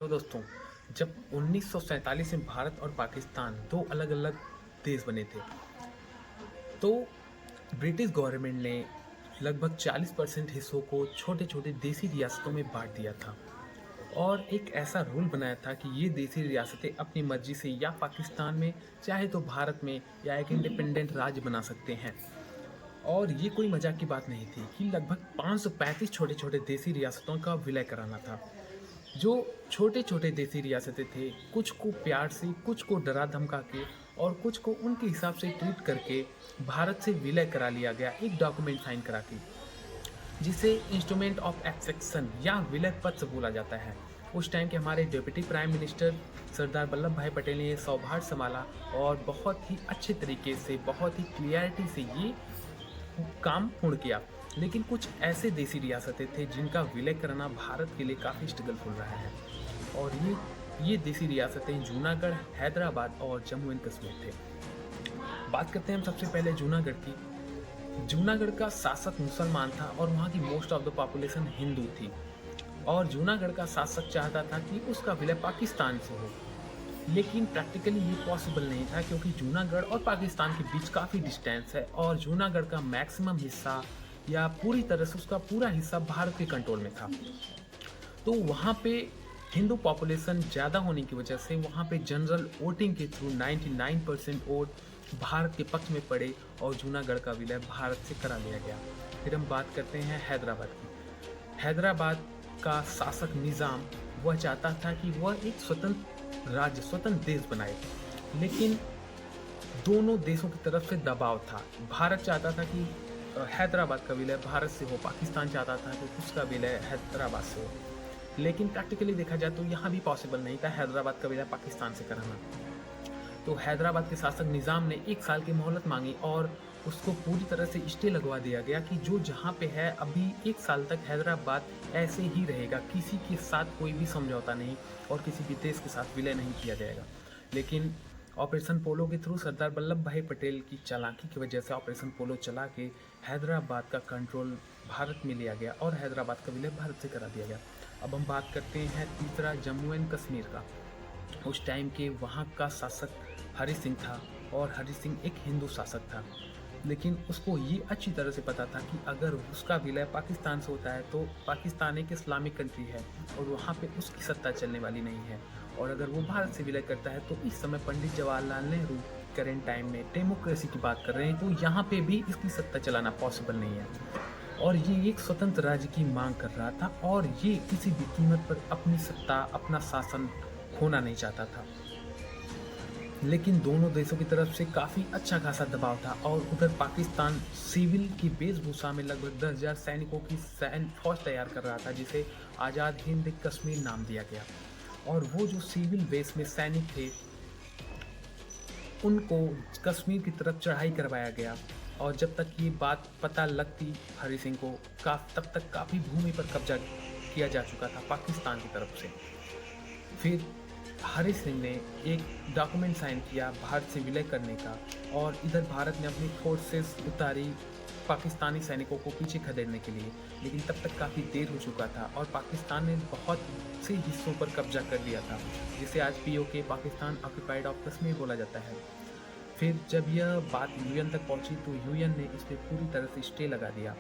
तो दोस्तों, जब 1947 में भारत और पाकिस्तान दो अलग-अलग देश बने थे, तो ब्रिटिश गवर्नमेंट ने लगभग 40% हिस्सों को छोटे-छोटे देसी रियासतों में बाँट दिया था और एक ऐसा रूल बनाया था कि ये देसी रियासतें अपनी मर्ज़ी से या पाकिस्तान में, चाहे तो भारत में या एक इंडिपेंडेंट राज्य बना सकते हैं। और ये कोई मज़ाक की बात नहीं थी कि लगभग 535 छोटे-छोटे देसी रियासतों का विलय कराना था। जो छोटे-छोटे देसी रियासतें थे, कुछ को प्यार से, कुछ को डरा-धमका के और कुछ को उनके हिसाब से ट्रीट करके भारत से विलय करा लिया गया एक डॉक्यूमेंट साइन करा के, जिसे इंस्ट्रूमेंट ऑफ एक्सेशन या विलय पत्र बोला जाता है। उस टाइम के हमारे deputy prime minister Sardar Vallabh भाई पटेल ने ये सौभाग्य संभाला और बहुत ही अच्छे तरीके से, बहुत ही क्लियरिटी से ये काम पूर्ण किया। लेकिन कुछ ऐसे देसी रियासतें थे जिनका विलय करना भारत के लिए काफ़ी स्ट्रगलफुल रहा है और ये देसी रियासतें जूनागढ़, हैदराबाद और जम्मू एंड कश्मीर थे। बात करते हैं हम सबसे पहले जूनागढ़ की। जूनागढ़ का शासक मुसलमान था और वहाँ की most of the population Hindu थी और जूनागढ़ का शासक चाहता था कि उसका विलय पाकिस्तान से हो। लेकिन प्रैक्टिकली ये पॉसिबल नहीं था क्योंकि जूनागढ़ और पाकिस्तान के बीच काफ़ी डिस्टेंस है और जूनागढ़ का मैक्सिमम हिस्सा या पूरी तरह से उसका पूरा हिस्सा भारत के कंट्रोल में था। तो वहाँ पे हिंदू पॉपुलेशन ज़्यादा होने की वजह से वहाँ पे जनरल वोटिंग के थ्रू 99% वोट भारत के पक्ष में पड़े और जूनागढ़ का विलय भारत से करा लिया गया। फिर हम बात करते हैं हैदराबाद की। हैदराबाद का शासक निज़ाम वह चाहता था कि वह एक स्वतंत्र राज्य, स्वतंत्र देश बनाए, लेकिन दोनों देशों की तरफ से दबाव था। भारत चाहता था कि हैदराबाद का विलय भारत से हो, पाकिस्तान चाहता था कि उसका विलय हैदराबाद से हो। लेकिन प्रैक्टिकली देखा जाए तो यहाँ भी पॉसिबल नहीं था हैदराबाद का विलय पाकिस्तान से कराना। तो हैदराबाद के शासक निज़ाम ने 1 साल की मोहलत मांगी और उसको पूरी तरह से स्टे लगवा दिया गया कि जो जहाँ पे है अभी 1 साल तक हैदराबाद ऐसे ही रहेगा, किसी के साथ कोई भी समझौता नहीं और किसी भी देश के साथ विलय नहीं किया जाएगा। लेकिन ऑपरेशन पोलो के थ्रू सरदार वल्लभ भाई पटेल की चालाकी की वजह से ऑपरेशन पोलो चला के हैदराबाद का कंट्रोल भारत में लिया गया और हैदराबाद का विलय भारत से करा दिया गया। अब हम बात करते हैं तीसरा, जम्मू एंड कश्मीर का। उस टाइम के वहाँ का शासक हरि सिंह था और हरि सिंह एक हिंदू शासक था, लेकिन उसको ये अच्छी तरह से पता था कि अगर उसका विलय पाकिस्तान से होता है तो पाकिस्तान एक इस्लामिक कंट्री है और वहाँ पे उसकी सत्ता चलने वाली नहीं है, और अगर वो भारत से विलय करता है तो इस समय पंडित जवाहरलाल नेहरू करेंट टाइम में डेमोक्रेसी की बात कर रहे हैं, तो यहाँ पे भी इसकी सत्ता चलाना पॉसिबल नहीं है और ये एक स्वतंत्र राज्य की मांग कर रहा था और ये किसी भी कीमत पर अपनी सत्ता, अपना शासन खोना नहीं चाहता था। लेकिन दोनों देशों की तरफ से काफ़ी अच्छा खासा दबाव था और उधर पाकिस्तान सिविल की वेशभूषा में लगभग 10,000 सैनिकों की फौज तैयार कर रहा था, जिसे आज़ाद हिंद कश्मीर नाम दिया गया। और वो जो सिविल वेश में सैनिक थे उनको कश्मीर की तरफ चढ़ाई करवाया गया और जब तक ये बात पता लगती हरि सिंह को, तब तक काफ़ी भूमि पर कब्जा किया जा चुका था पाकिस्तान की तरफ से। फिर हरि सिंह ने एक डॉक्यूमेंट साइन किया भारत से विलय करने का और इधर भारत ने अपनी फोर्सेस उतारी पाकिस्तानी सैनिकों को पीछे खदेड़ने के लिए, लेकिन तब तक काफ़ी देर हो चुका था और पाकिस्तान ने बहुत से हिस्सों पर कब्जा कर लिया था, जिसे आज PoK, Pakistan occupied of Kashmir बोला जाता है। फिर जब यह बात यूएन तक पहुंची तो यूएन ने इस पर पूरी तरह से स्टे लगा दिया